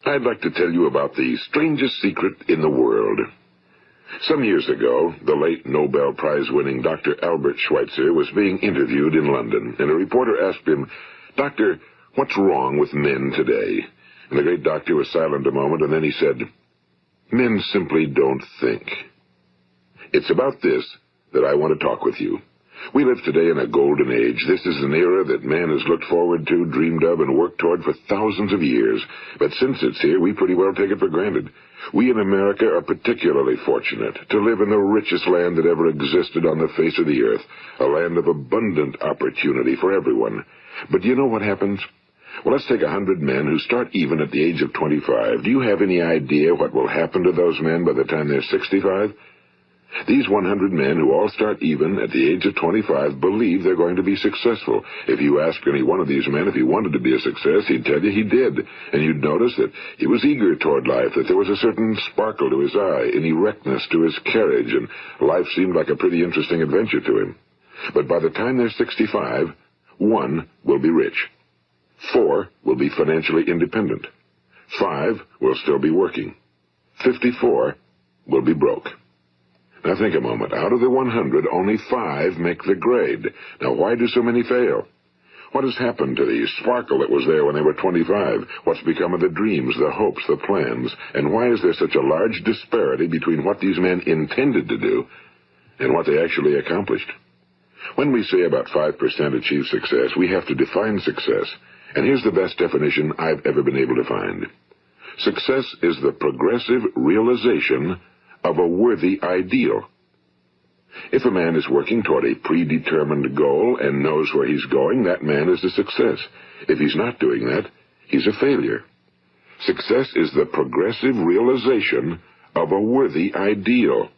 I'd like to tell you about the strangest secret in the world. Some years ago, the late Nobel Prize-winning Dr. Albert Schweitzer was being interviewed in London, and a reporter asked him, "Doctor, what's wrong with men today?" And the great doctor was silent a moment, and then he said, "Men simply don't think." It's about this that I want to talk with you. We live today in a golden age. This is an era that man has looked forward to, dreamed of, and worked toward for thousands of years. But since it's here, we pretty well take it for granted. We in America are particularly fortunate to live in the richest land that ever existed on the face of the earth, a land of abundant opportunity for everyone. But do you know what happens? Well, let's take 100 men who start even at the age of 25. Do you have any idea what will happen to those men by the time they're 65? These 100 men who all start even at the age of 25 believe they're going to be successful. If you ask any one of these men if he wanted to be a success, he'd tell you he did. And you'd notice that he was eager toward life, that there was a certain sparkle to his eye, an erectness to his carriage, and life seemed like a pretty interesting adventure to him. But by the time they're 65, 1 will be rich. 4 will be financially independent. 5 will still be working. 54 will be broke. Now think a moment. Out of the 100, only 5 make the grade. Now why do so many fail? What has happened to the sparkle that was there when they were 25? What's become of the dreams, the hopes, the plans? And why is there such a large disparity between what these men intended to do and what they actually accomplished? When we say about 5% achieve success, we have to define success. And here's the best definition I've ever been able to find. Success is the progressive realization of a worthy ideal. If a man is working toward a predetermined goal and knows where he's going, that man is a success. If he's not doing that, he's a failure. Success is the progressive realization of a worthy ideal.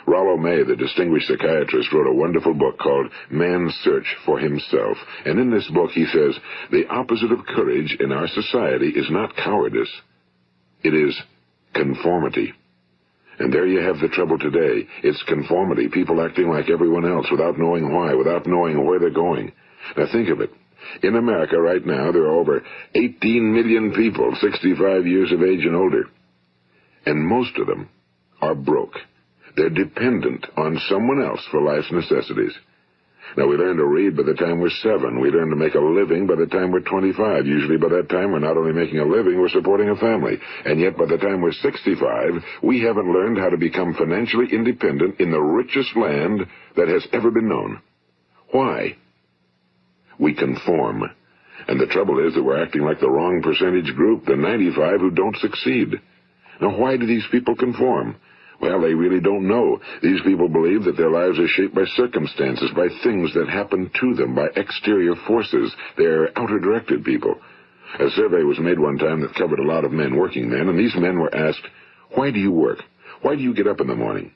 Rollo May, the distinguished psychiatrist, wrote a wonderful book called Man's Search for Himself. And in this book he says, the opposite of courage in our society is not cowardice. It is conformity. And there you have the trouble today. It's conformity, people acting like everyone else without knowing why, without knowing where they're going. Now think of it. In America right now, there are over 18 million people 65 years of age and older. And most of them are broke. They're dependent on someone else for life's necessities. Now, we learn to read by the time we're 7. We learn to make a living by the time we're 25. Usually by that time, we're not only making a living, we're supporting a family. And yet by the time we're 65, we haven't learned how to become financially independent in the richest land that has ever been known. Why? We conform. And the trouble is that we're acting like the wrong percentage group, the 95 who don't succeed. Now, why do these people conform? Well, they really don't know. These people believe that their lives are shaped by circumstances, by things that happen to them, by exterior forces. They're outer-directed people. A survey was made one time that covered a lot of men, working men, and these men were asked, "Why do you work? Why do you get up in the morning?"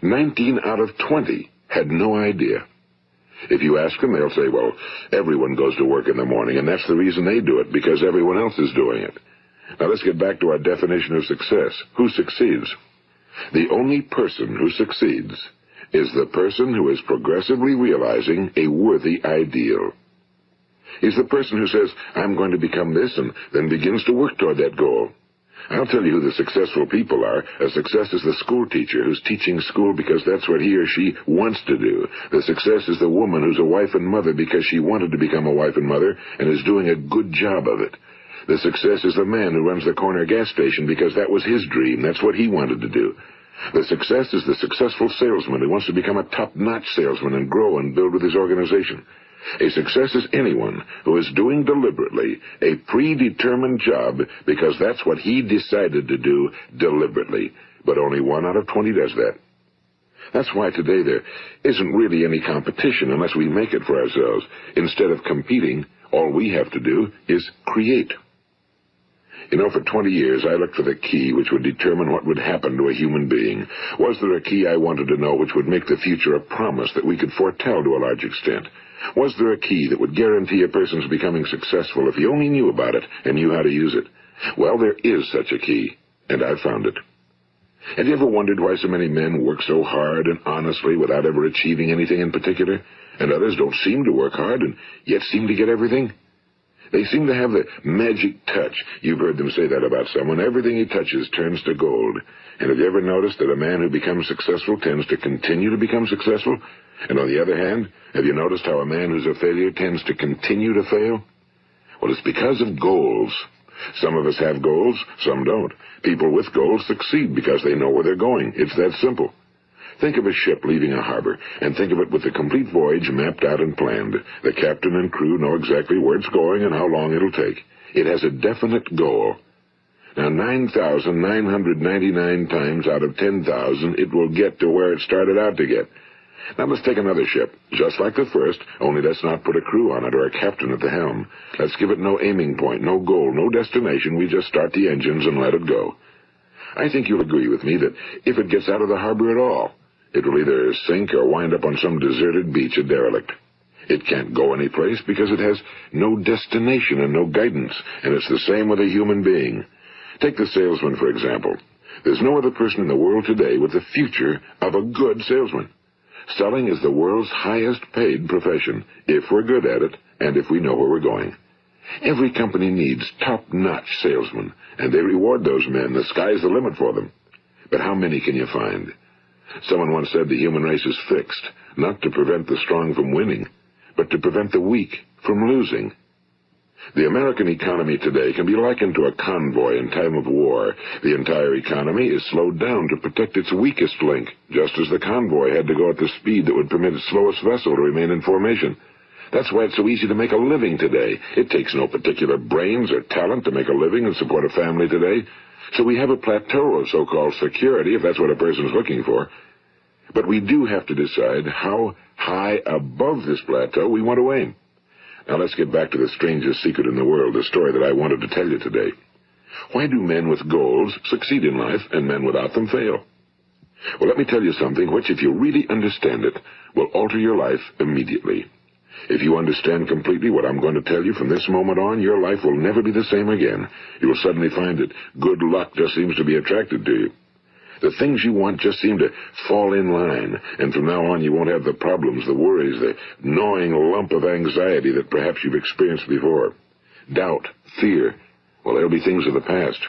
19 out of 20 had no idea. If you ask them, they'll say, well, everyone goes to work in the morning, and that's the reason they do it, because everyone else is doing it. Now let's get back to our definition of success. Who succeeds? The only person who succeeds is the person who is progressively realizing a worthy ideal. He's the person who says, I'm going to become this, and then begins to work toward that goal. I'll tell you who the successful people are. A success is the school teacher who's teaching school because that's what he or she wants to do. The success is the woman who's a wife and mother because she wanted to become a wife and mother and is doing a good job of it. The success is the man who runs the corner gas station because that was his dream. That's what he wanted to do. The success is the successful salesman who wants to become a top-notch salesman and grow and build with his organization. A success is anyone who is doing deliberately a predetermined job because that's what he decided to do deliberately. But only 1 out of 20 does that. That's why today there isn't really any competition unless we make it for ourselves. Instead of competing, all we have to do is create. You know, for 20 years, I looked for the key which would determine what would happen to a human being. Was there a key I wanted to know which would make the future a promise that we could foretell to a large extent? Was there a key that would guarantee a person's becoming successful if he only knew about it and knew how to use it? Well, there is such a key, and I found it. Have you ever wondered why so many men work so hard and honestly without ever achieving anything in particular, and others don't seem to work hard and yet seem to get everything? They seem to have the magic touch. You've heard them say that about someone. Everything he touches turns to gold. And have you ever noticed that a man who becomes successful tends to continue to become successful? And on the other hand, have you noticed how a man who's a failure tends to continue to fail? Well, it's because of goals. Some of us have goals, some don't. People with goals succeed because they know where they're going. It's that simple. Think of a ship leaving a harbor, and think of it with the complete voyage mapped out and planned. The captain and crew know exactly where it's going and how long it'll take. It has a definite goal. Now, 9,999 times out of 10,000, it will get to where it started out to get. Now let's take another ship, just like the first, only let's not put a crew on it or a captain at the helm. Let's give it no aiming point, no goal, no destination. We just start the engines and let it go. I think you'll agree with me that if it gets out of the harbor at all, it will either sink or wind up on some deserted beach, a derelict. It can't go anyplace because it has no destination and no guidance, and it's the same with a human being. Take the salesman, for example. There's no other person in the world today with the future of a good salesman. Selling is the world's highest paid profession, if we're good at it and if we know where we're going. Every company needs top-notch salesmen, and they reward those men. The sky's the limit for them. But how many can you find? Someone once said the human race is fixed, not to prevent the strong from winning, but to prevent the weak from losing. The American economy today can be likened to a convoy in time of war. The entire economy is slowed down to protect its weakest link, just as the convoy had to go at the speed that would permit its slowest vessel to remain in formation. That's why it's so easy to make a living today. It takes no particular brains or talent to make a living and support a family today. So we have a plateau of so-called security, if that's what a person's looking for. But we do have to decide how high above this plateau we want to aim. Now let's get back to the strangest secret in the world, the story that I wanted to tell you today. Why do men with goals succeed in life and men without them fail? Well, let me tell you something which, if you really understand it, will alter your life immediately. If you understand completely what I'm going to tell you from this moment on, your life will never be the same again. You will suddenly find that good luck just seems to be attracted to you. The things you want just seem to fall in line, and from now on you won't have the problems, the worries, the gnawing lump of anxiety that perhaps you've experienced before. Doubt, fear, well, they'll be things of the past.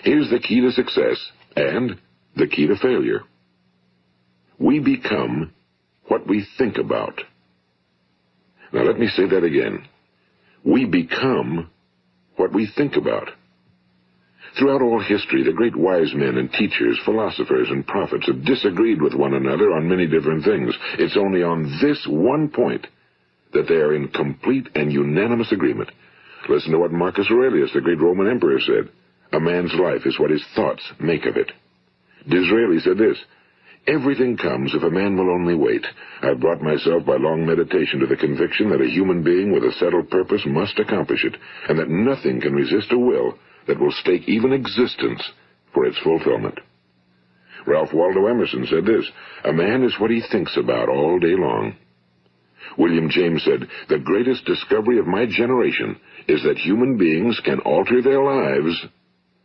Here's the key to success and the key to failure. We become what we think about. Now let me say that again. We become what we think about. Throughout all history, the great wise men and teachers, philosophers and prophets have disagreed with one another on many different things. It's only on this one point that they are in complete and unanimous agreement. Listen to what Marcus Aurelius, the great Roman emperor, said. A man's life is what his thoughts make of it. Disraeli said this, everything comes if a man will only wait. I've brought myself by long meditation to the conviction that a human being with a settled purpose must accomplish it, and that nothing can resist a will that will stake even existence for its fulfillment. Ralph Waldo Emerson said this, a man is what he thinks about all day long. William James said, the greatest discovery of my generation is that human beings can alter their lives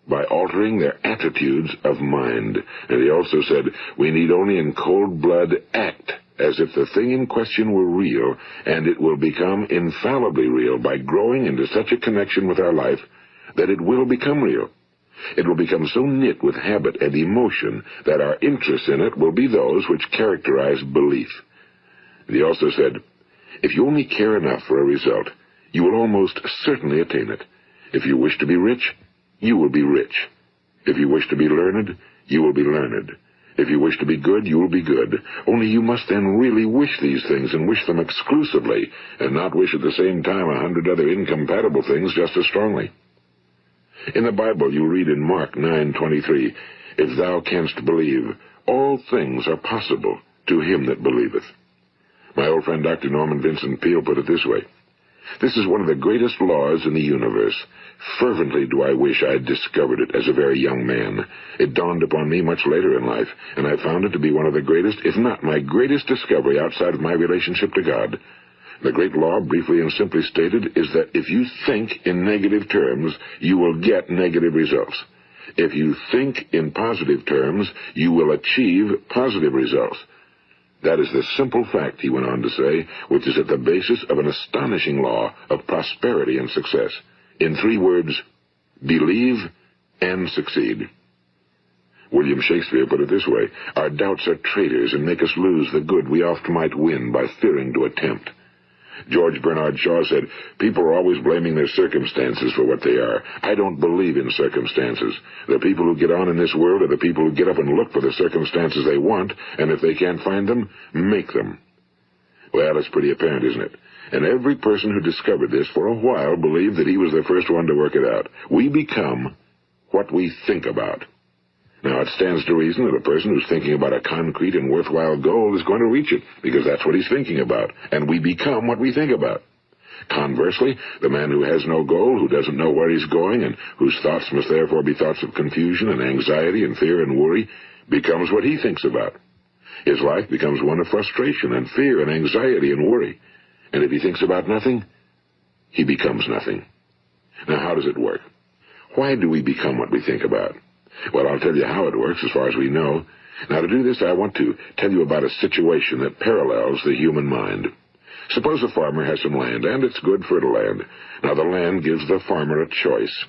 by altering their attitudes of mind. And he also said, we need only in cold blood act as if the thing in question were real, and it will become infallibly real by growing into such a connection with our life that it will become real. It will become so knit with habit and emotion that our interest in it will be those which characterize belief. And he also said, if you only care enough for a result, you will almost certainly attain it. If you wish to be rich, you will be rich. If you wish to be learned, you will be learned. If you wish to be good, you will be good. Only you must then really wish these things, and wish them exclusively, and not wish at the same time 100 other incompatible things just as strongly. In the Bible, you read in Mark 9:23, if thou canst believe, all things are possible to him that believeth. My old friend Dr. Norman Vincent Peale put it this way, this is one of the greatest laws in the universe. Fervently do I wish I had discovered it as a very young man. It dawned upon me much later in life, and I found it to be one of the greatest, if not my greatest discovery outside of my relationship to God. The great law, briefly and simply stated, is that if you think in negative terms, you will get negative results. If you think in positive terms, you will achieve positive results. That is the simple fact, he went on to say, which is at the basis of an astonishing law of prosperity and success. In 3 words, believe and succeed. William Shakespeare put it this way: our doubts are traitors and make us lose the good we oft might win by fearing to attempt. George Bernard Shaw said, people are always blaming their circumstances for what they are. I don't believe in circumstances. The people who get on in this world are the people who get up and look for the circumstances they want, and if they can't find them, make them. Well, it's pretty apparent, isn't it? And every person who discovered this for a while believed that he was the first one to work it out. We become what we think about. Now, it stands to reason that a person who's thinking about a concrete and worthwhile goal is going to reach it, because that's what he's thinking about, and we become what we think about. Conversely, the man who has no goal, who doesn't know where he's going, and whose thoughts must therefore be thoughts of confusion and anxiety and fear and worry, becomes what he thinks about. His life becomes one of frustration and fear and anxiety and worry. And if he thinks about nothing, he becomes nothing. Now, how does it work? Why do we become what we think about? Well, I'll tell you how it works as far as we know. Now, to do this, I want to tell you about a situation that parallels the human mind. Suppose a farmer has some land, and it's good fertile land. Now, the land gives the farmer a choice.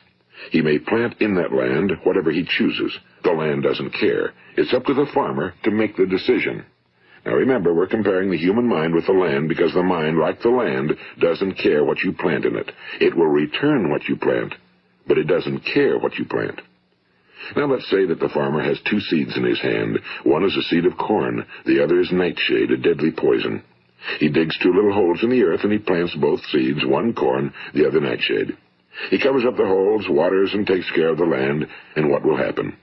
He may plant in that land whatever he chooses. The land doesn't care. It's up to the farmer to make the decision. Now, remember, we're comparing the human mind with the land because the mind, like the land, doesn't care what you plant in it. It will return what you plant, but it doesn't care what you plant. Now, let's say that the farmer has 2 seeds in his hand. One is a seed of corn. The other is nightshade, a deadly poison. He digs 2 little holes in the earth, and he plants both seeds, one corn, the other nightshade. He covers up the holes, waters, and takes care of the land, and what will happen?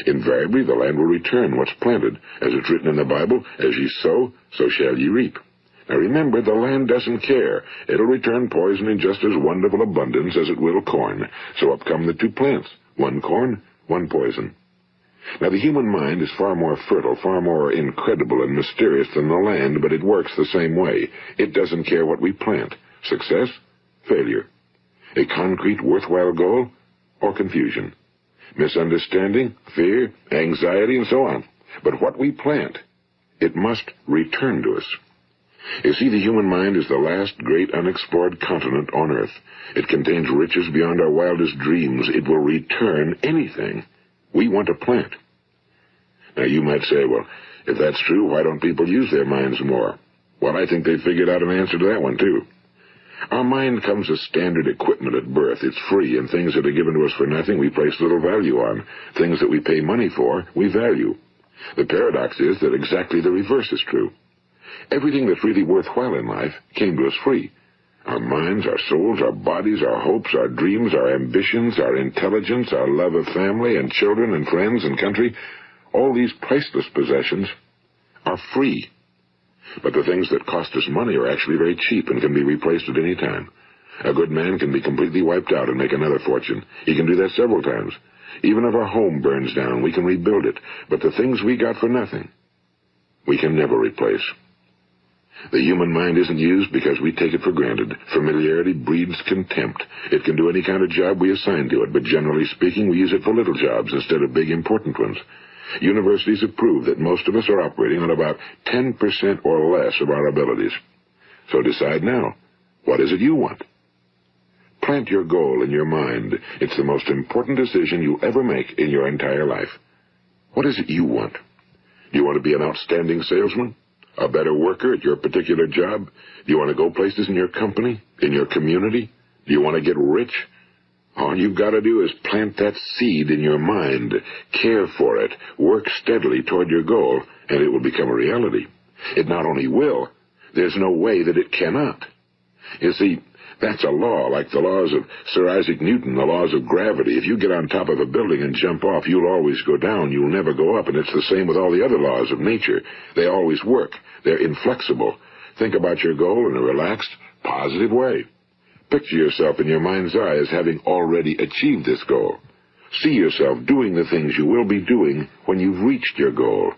Invariably, the land will return what's planted. As it's written in the Bible, as ye sow, so shall ye reap. Now remember, the land doesn't care. It'll return poison in just as wonderful abundance as it will corn. So up come the 2 plants, one corn, one poison. Now, the human mind is far more fertile, far more incredible and mysterious than the land, but it works the same way. It doesn't care what we plant. Success, failure. A concrete, worthwhile goal, or confusion. Misunderstanding, fear, anxiety, and so on. But what we plant, it must return to us. You see, the human mind is the last great unexplored continent on Earth. It contains riches beyond our wildest dreams. It will return anything we want to plant. Now, you might say, well, if that's true, why don't people use their minds more? Well, I think they figured out an answer to that one, too. Our mind comes as standard equipment at birth. It's free, and things that are given to us for nothing we place little value on. Things that we pay money for, we value. The paradox is that exactly the reverse is true. Everything that's really worthwhile in life came to us free. Our minds, our souls, our bodies, our hopes, our dreams, our ambitions, our intelligence, our love of family and children and friends and country, all these priceless possessions are free. But the things that cost us money are actually very cheap and can be replaced at any time. A good man can be completely wiped out and make another fortune. He can do that several times. Even if our home burns down, we can rebuild it. But the things we got for nothing, we can never replace. The human mind isn't used because we take it for granted. Familiarity breeds contempt. It can do any kind of job we assign to it, but generally speaking, we use it for little jobs instead of big, important ones. Universities have proved that most of us are operating on about 10% or less of our abilities. So decide now, what is it you want? Plant your goal in your mind. It's the most important decision you'll ever make in your entire life. What is it you want? Do you want to be an outstanding salesman? A better worker at your particular job? Do you want to go places in your company, in your community? Do you want to get rich? All you've got to do is plant that seed in your mind, care for it, work steadily toward your goal, and it will become a reality. It not only will, there's no way that it cannot. You see, that's a law, like the laws of Sir Isaac Newton, the laws of gravity. If you get on top of a building and jump off, you'll always go down. You'll never go up, and it's the same with all the other laws of nature. They always work. They're inflexible. Think about your goal in a relaxed, positive way. Picture yourself in your mind's eye as having already achieved this goal. See yourself doing the things you will be doing when you've reached your goal.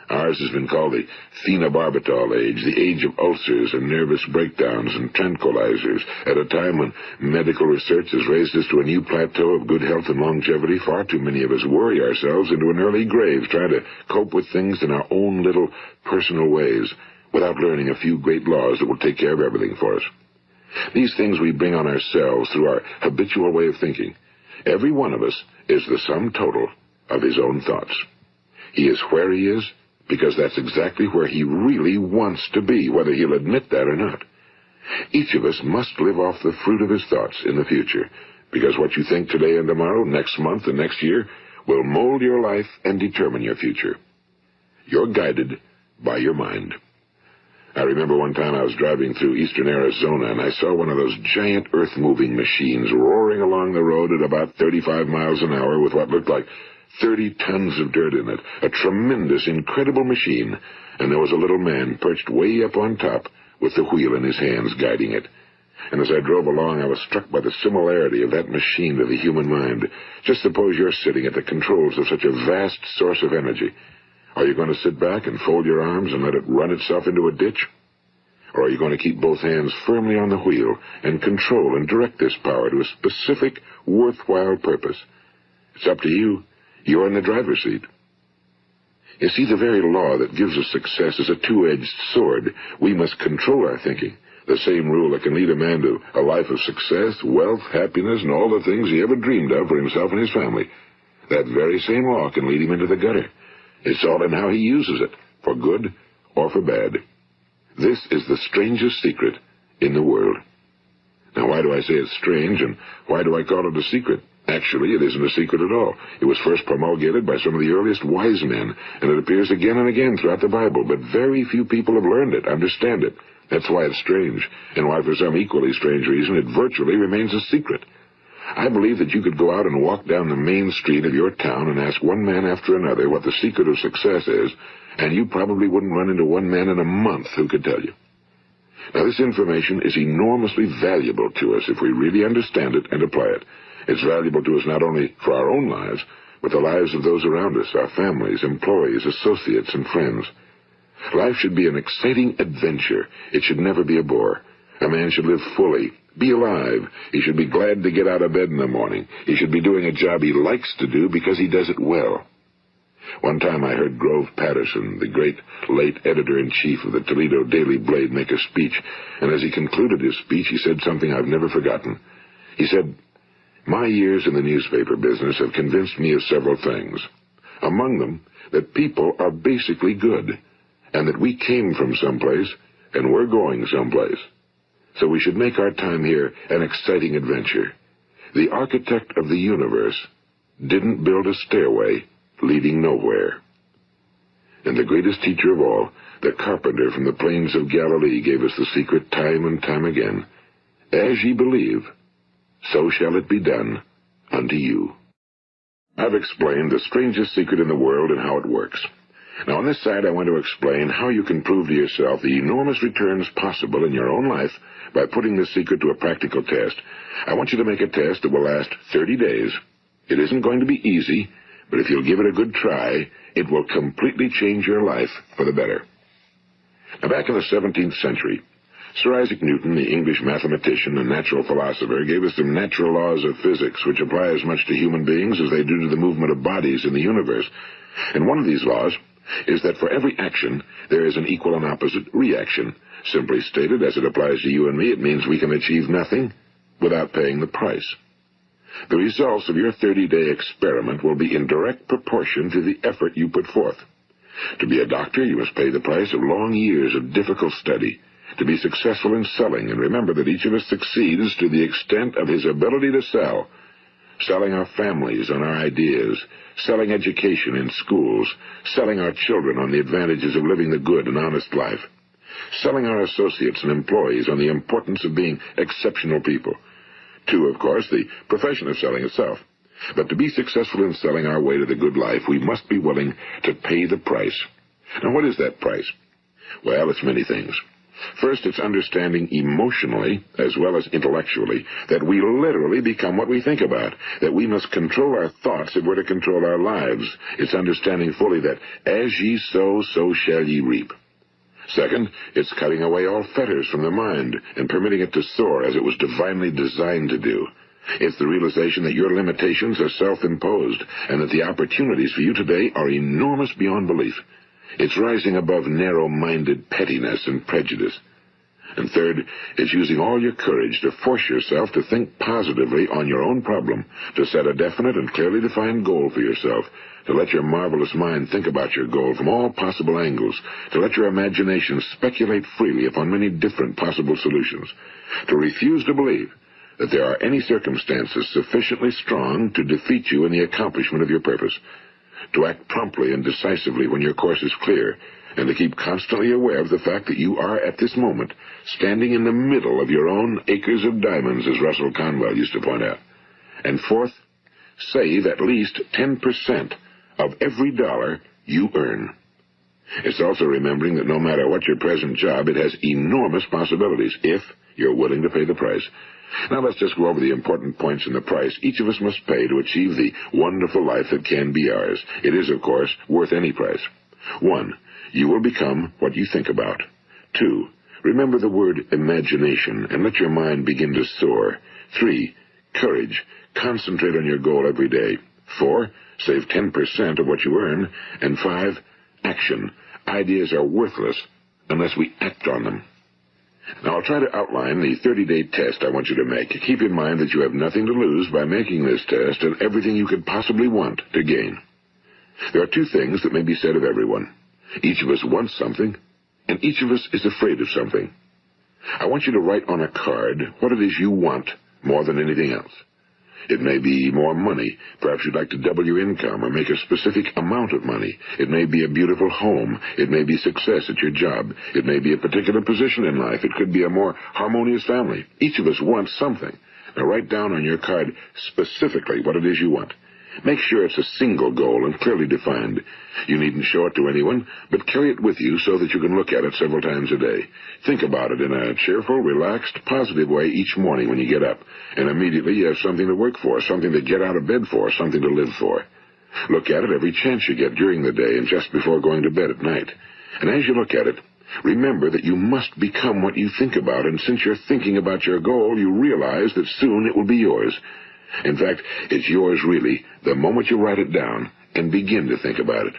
Ours has been called the phenobarbital age, the age of ulcers and nervous breakdowns and tranquilizers. At a time when medical research has raised us to a new plateau of good health and longevity, far too many of us worry ourselves into an early grave trying to cope with things in our own little personal ways without learning a few great laws that will take care of everything for us. These things we bring on ourselves through our habitual way of thinking. Every one of us is the sum total of his own thoughts. He is where he is because that's exactly where he really wants to be, whether he'll admit that or not. Each of us must live off the fruit of his thoughts in the future, because what you think today and tomorrow, next month and next year, will mold your life and determine your future. You're guided by your mind. I remember one time I was driving through eastern Arizona, and I saw one of those giant earth-moving machines roaring along the road at about 35 miles an hour with what looked like 30 tons of dirt in it, a tremendous, incredible machine, and there was a little man perched way up on top with the wheel in his hands guiding it. And as I drove along, I was struck by the similarity of that machine to the human mind. Just suppose you're sitting at the controls of such a vast source of energy. Are you going to sit back and fold your arms and let it run itself into a ditch? Or are you going to keep both hands firmly on the wheel and control and direct this power to a specific, worthwhile purpose? It's up to you. You're in the driver's seat. You see, the very law that gives us success is a two-edged sword. We must control our thinking. The same rule that can lead a man to a life of success, wealth, happiness, and all the things he ever dreamed of for himself and his family. That very same law can lead him into the gutter. It's all in how he uses it, for good or for bad. This is the strangest secret in the world. Now, why do I say it's strange, and why do I call it a secret? Actually, it isn't a secret at all. It was first promulgated by some of the earliest wise men, and it appears again and again throughout the Bible, but very few people have learned it, understand it. That's why it's strange, and why for some equally strange reason it virtually remains a secret. I believe that you could go out and walk down the main street of your town and ask one man after another what the secret of success is, and you probably wouldn't run into one man in a month who could tell you. Now, this information is enormously valuable to us if we really understand it and apply it. It's valuable to us not only for our own lives, but the lives of those around us, our families, employees, associates, and friends. Life should be an exciting adventure. It should never be a bore. A man should live fully, be alive. He should be glad to get out of bed in the morning. He should be doing a job he likes to do because he does it well. One time I heard Grove Patterson, the great late editor-in-chief of the Toledo Daily Blade, make a speech, and as he concluded his speech, he said something I've never forgotten. He said, "My years in the newspaper business have convinced me of several things. Among them, that people are basically good, and that we came from someplace, and we're going someplace. So we should make our time here an exciting adventure. The architect of the universe didn't build a stairway leading nowhere." And the greatest teacher of all, the carpenter from the plains of Galilee, gave us the secret time and time again. As ye believe, so shall it be done unto you. I've explained the strangest secret in the world and how it works. Now, on this side, I want to explain how you can prove to yourself the enormous returns possible in your own life by putting this secret to a practical test. I want you to make a test that will last 30 days. It isn't going to be easy, but if you'll give it a good try, it will completely change your life for the better. Now, back in the 17th century, Sir Isaac Newton, the English mathematician and natural philosopher, gave us some natural laws of physics which apply as much to human beings as they do to the movement of bodies in the universe. And one of these laws is that for every action, there is an equal and opposite reaction. Simply stated, as it applies to you and me, it means we can achieve nothing without paying the price. The results of your 30-day experiment will be in direct proportion to the effort you put forth. To be a doctor, you must pay the price of long years of difficult study. To be successful in selling, and remember that each of us succeeds to the extent of his ability to sell. Selling our families on our ideas, selling education in schools, selling our children on the advantages of living the good and honest life, selling our associates and employees on the importance of being exceptional people. To, of course, the profession of selling itself. But to be successful in selling our way to the good life, we must be willing to pay the price. Now, what is that price? Well, it's many things. First, it's understanding emotionally, as well as intellectually, that we literally become what we think about, that we must control our thoughts if we're to control our lives. It's understanding fully that as ye sow, so shall ye reap. Second, it's cutting away all fetters from the mind and permitting it to soar as it was divinely designed to do. It's the realization that your limitations are self-imposed and that the opportunities for you today are enormous beyond belief. It's rising above narrow-minded pettiness and prejudice. And third, it's using all your courage to force yourself to think positively on your own problem, to set a definite and clearly defined goal for yourself, to let your marvelous mind think about your goal from all possible angles, to let your imagination speculate freely upon many different possible solutions, to refuse to believe that there are any circumstances sufficiently strong to defeat you in the accomplishment of your purpose, to act promptly and decisively when your course is clear, and to keep constantly aware of the fact that you are, at this moment, standing in the middle of your own acres of diamonds, as Russell Conwell used to point out. And fourth, save at least 10% of every dollar you earn. It's also remembering that no matter what your present job, it has enormous possibilities, if you're willing to pay the price. Now let's just go over the important points in the price each of us must pay to achieve the wonderful life that can be ours. It is, of course, worth any price. 1. You will become what you think about. 2. Remember the word imagination and let your mind begin to soar. 3. Courage. Concentrate on your goal every day. 4. Save 10% of what you earn. And 5. Action. Ideas are worthless unless we act on them. Now, I'll try to outline the 30-day test I want you to make. Keep in mind that you have nothing to lose by making this test and everything you could possibly want to gain. There are two things that may be said of everyone. Each of us wants something, and each of us is afraid of something. I want you to write on a card what it is you want more than anything else. It may be more money. Perhaps you'd like to double your income or make a specific amount of money. It may be a beautiful home. It may be success at your job. It may be a particular position in life. It could be a more harmonious family. Each of us wants something. Now write down on your card specifically what it is you want. Make sure it's a single goal and clearly defined. You needn't show it to anyone, but carry it with you so that you can look at it several times a day. Think about it in a cheerful, relaxed, positive way each morning when you get up, and immediately you have something to work for, something to get out of bed for, something to live for. Look at it every chance you get during the day and just before going to bed at night. And as you look at it, remember that you must become what you think about, and since you're thinking about your goal, you realize that soon it will be yours. In fact, it's yours really the moment you write it down and begin to think about it.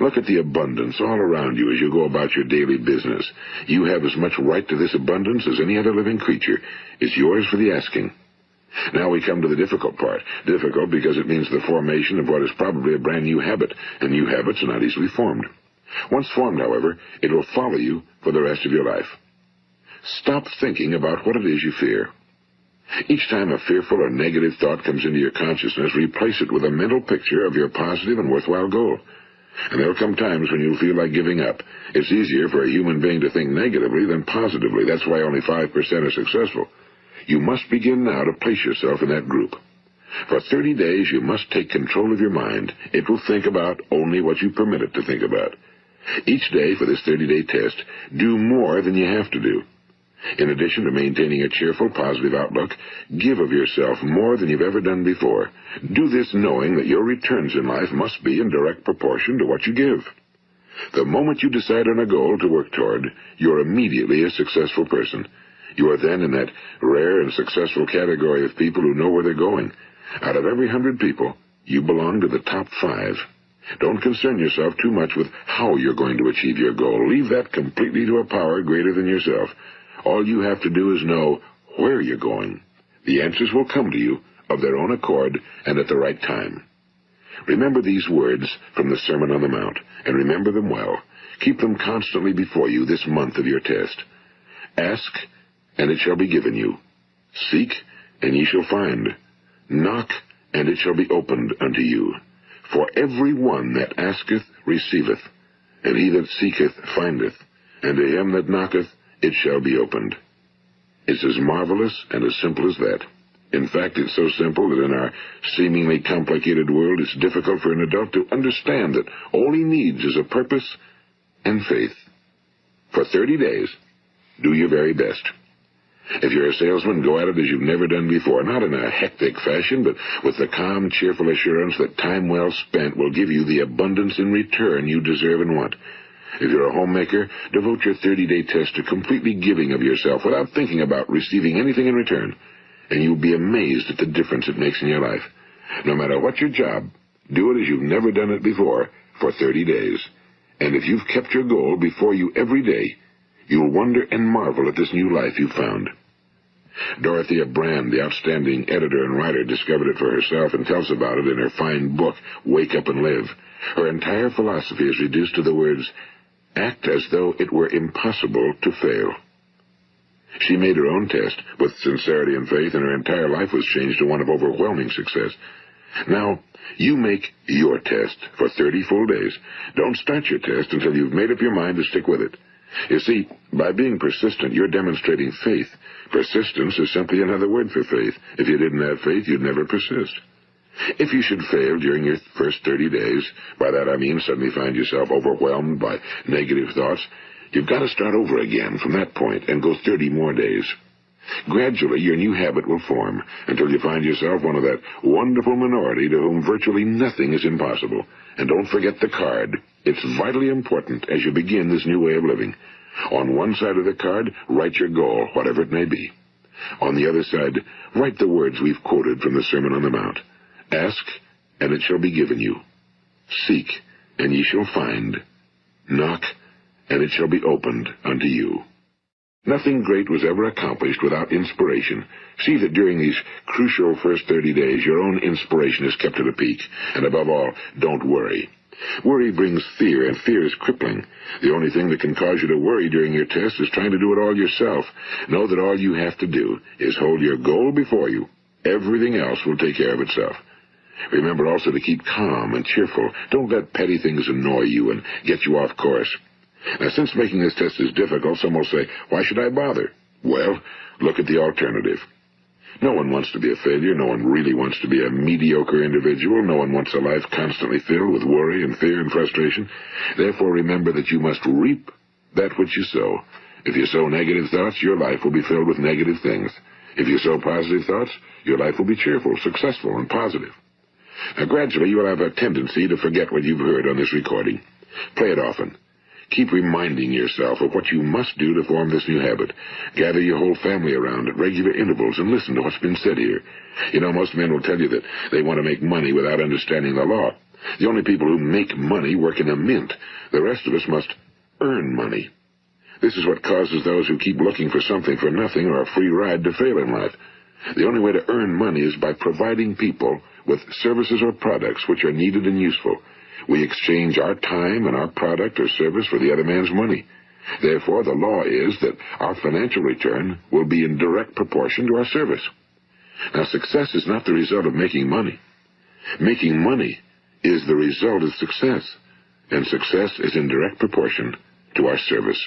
Look at the abundance all around you as you go about your daily business. You have as much right to this abundance as any other living creature. It's yours for the asking. Now we come to the difficult part. Difficult because it means the formation of what is probably a brand new habit, and new habits are not easily formed. Once formed, however, it will follow you for the rest of your life. Stop thinking about what it is you fear. Each time a fearful or negative thought comes into your consciousness, replace it with a mental picture of your positive and worthwhile goal. And there will come times when you'll feel like giving up. It's easier for a human being to think negatively than positively. That's why only 5% are successful. You must begin now to place yourself in that group. For 30 days, you must take control of your mind. It will think about only what you permit it to think about. Each day for this 30-day test, do more than you have to do. In addition to maintaining a cheerful, positive outlook, give of yourself more than you've ever done before. Do this knowing that your returns in life must be in direct proportion to what you give. The moment you decide on a goal to work toward, you're immediately a successful person. You are then in that rare and successful category of people who know where they're going. Out of every 100 people, you belong to the top 5. Don't concern yourself too much with how you're going to achieve your goal. Leave that completely to a power greater than yourself. All you have to do is know where you're going. The answers will come to you of their own accord and at the right time. Remember these words from the Sermon on the Mount, and remember them well. Keep them constantly before you this month of your test. Ask, and it shall be given you. Seek, and ye shall find. Knock, and it shall be opened unto you. For every one that asketh receiveth, and he that seeketh findeth, and to him that knocketh it shall be opened. It's as marvelous and as simple as that. In fact, it's so simple that in our seemingly complicated world, it's difficult for an adult to understand that all he needs is a purpose and faith. For 30 days, Do your very best. If you're a salesman, go at it as you've never done before, not in a hectic fashion, but with the calm, cheerful assurance that time well spent will give you the abundance in return you deserve and want. If you're a homemaker, devote your 30-day test to completely giving of yourself without thinking about receiving anything in return, and you'll be amazed at the difference it makes in your life. No matter what your job, do it as you've never done it before for 30 days. And if you've kept your goal before you every day, you'll wonder and marvel at this new life you've found. Dorothea Brand, the outstanding editor and writer, discovered it for herself and tells about it in her fine book, Wake Up and Live. Her entire philosophy is reduced to the words, act as though it were impossible to fail. She made her own test with sincerity and faith, and her entire life was changed to one of overwhelming success. Now, you make your test for 30 full days. Don't start your test until you've made up your mind to stick with it. You see, by being persistent, you're demonstrating faith. Persistence is simply another word for faith. If you didn't have faith, you'd never persist. If you should fail during your first 30 days, by that I mean suddenly find yourself overwhelmed by negative thoughts, you've got to start over again from that point and go 30 more days. Gradually, your new habit will form until you find yourself one of that wonderful minority to whom virtually nothing is impossible. And don't forget the card. It's vitally important as you begin this new way of living. On one side of the card, write your goal, whatever it may be. On the other side, write the words we've quoted from the Sermon on the Mount. Ask, and it shall be given you. Seek, and ye shall find. Knock, and it shall be opened unto you. Nothing great was ever accomplished without inspiration. See that during these crucial first 30 days, your own inspiration is kept at a peak. And above all, don't worry. Worry brings fear, and fear is crippling. The only thing that can cause you to worry during your test is trying to do it all yourself. Know that all you have to do is hold your goal before you. Everything else will take care of itself. Remember also to keep calm and cheerful. Don't let petty things annoy you and get you off course. Now, since making this test is difficult, some will say, why should I bother? Well, look at the alternative. No one wants to be a failure. No one really wants to be a mediocre individual. No one wants a life constantly filled with worry and fear and frustration. Therefore, remember that you must reap that which you sow. If you sow negative thoughts, your life will be filled with negative things. If you sow positive thoughts, your life will be cheerful, successful, and positive. Now, gradually, you will have a tendency to forget what you've heard on this recording. Play it often. Keep reminding yourself of what you must do to form this new habit. Gather your whole family around at regular intervals and listen to what's been said here. You know, most men will tell you that they want to make money without understanding the law. The only people who make money work in a mint. The rest of us must earn money. This is what causes those who keep looking for something for nothing or a free ride to fail in life. The only way to earn money is by providing people with services or products which are needed and useful. We exchange our time and our product or service for the other man's money. Therefore, the law is that our financial return will be in direct proportion to our service. Now, success is not the result of making money. Making money is the result of success, and success is in direct proportion to our service.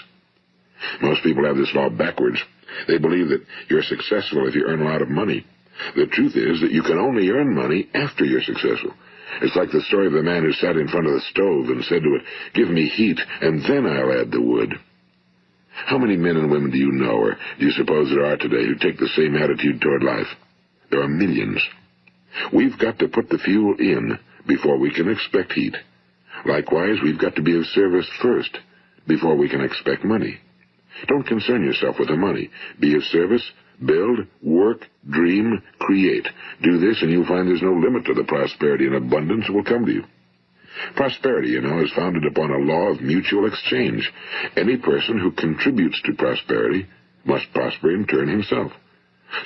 Most people have this law backwards. They believe that you're successful if you earn a lot of money. The truth is that you can only earn money after you're successful. It's like the story of the man who sat in front of the stove and said to it, give me heat, and then I'll add the wood. How many men and women do you know, or do you suppose there are today, who take the same attitude toward life? There are millions. We've got to put the fuel in before we can expect heat. Likewise, we've got to be of service first before we can expect money. Don't concern yourself with the money. Be of service, build, work, dream, create. Do this, and you'll find there's no limit to the prosperity and abundance that will come to you. Prosperity, you know, is founded upon a law of mutual exchange. Any person who contributes to prosperity must prosper in turn himself.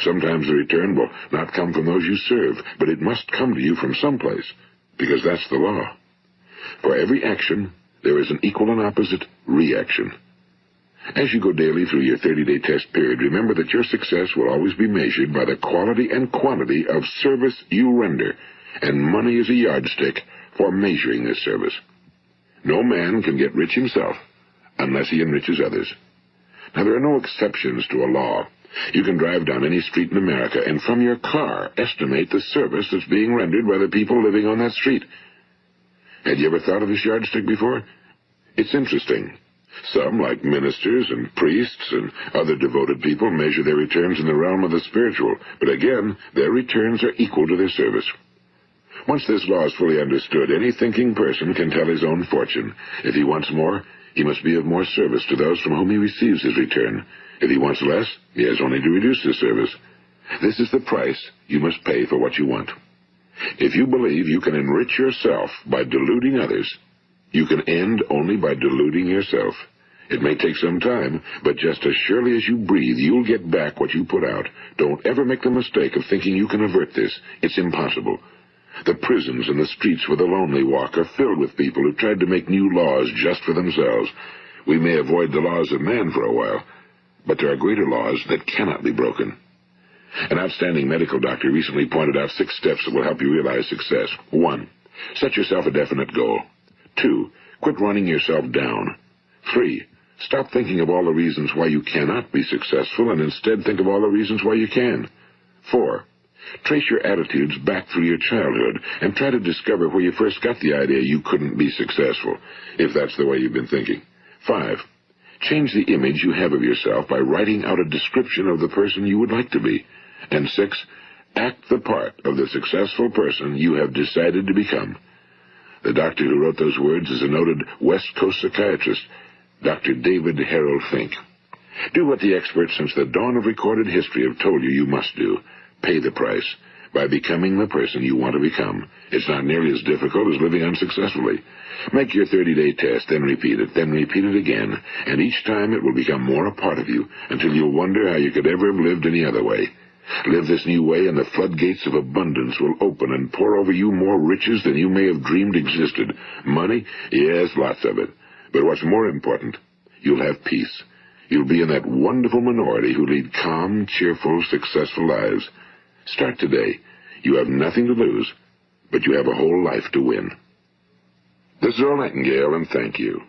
Sometimes the return will not come from those you serve, but it must come to you from someplace, because that's the law. For every action, there is an equal and opposite reaction. As you go daily through your 30-day test period, remember that your success will always be measured by the quality and quantity of service you render, and money is a yardstick for measuring this service. No man can get rich himself unless he enriches others. Now, there are no exceptions to a law. You can drive down any street in America and from your car estimate the service that's being rendered by the people living on that street. Had you ever thought of this yardstick before? It's interesting. Some, like ministers and priests and other devoted people, measure their returns in the realm of the spiritual, but again, their returns are equal to their service. Once this law is fully understood, any thinking person can tell his own fortune. If he wants more, he must be of more service to those from whom he receives his return. If he wants less, he has only to reduce his service. This is the price you must pay for what you want. If you believe you can enrich yourself by deluding others, you can end only by deluding yourself. It may take some time, but just as surely as you breathe, you'll get back what you put out. Don't ever make the mistake of thinking you can avert this. It's impossible. The prisons and the streets where the lonely walk are filled with people who tried to make new laws just for themselves. We may avoid the laws of man for a while, but there are greater laws that cannot be broken. An outstanding medical doctor recently pointed out 6 steps that will help you realize success. 1. Set yourself a definite goal. 2. Quit running yourself down. 3. Stop thinking of all the reasons why you cannot be successful and instead think of all the reasons why you can. 4. Trace your attitudes back through your childhood and try to discover where you first got the idea you couldn't be successful, if that's the way you've been thinking. 5. Change the image you have of yourself by writing out a description of the person you would like to be. And 6. Act the part of the successful person you have decided to become. The doctor who wrote those words is a noted West Coast psychiatrist, Dr. David Harold Fink. Do what the experts since the dawn of recorded history have told you must do. Pay the price by becoming the person you want to become. It's not nearly as difficult as living unsuccessfully. Make your 30-day test, then repeat it again, and each time it will become more a part of you until you'll wonder how you could ever have lived any other way. Live this new way, and the floodgates of abundance will open and pour over you more riches than you may have dreamed existed. Money? Yes, lots of it. But what's more important, you'll have peace. You'll be in that wonderful minority who lead calm, cheerful, successful lives. Start today. You have nothing to lose, but you have a whole life to win. This is Earl Nightingale, and thank you.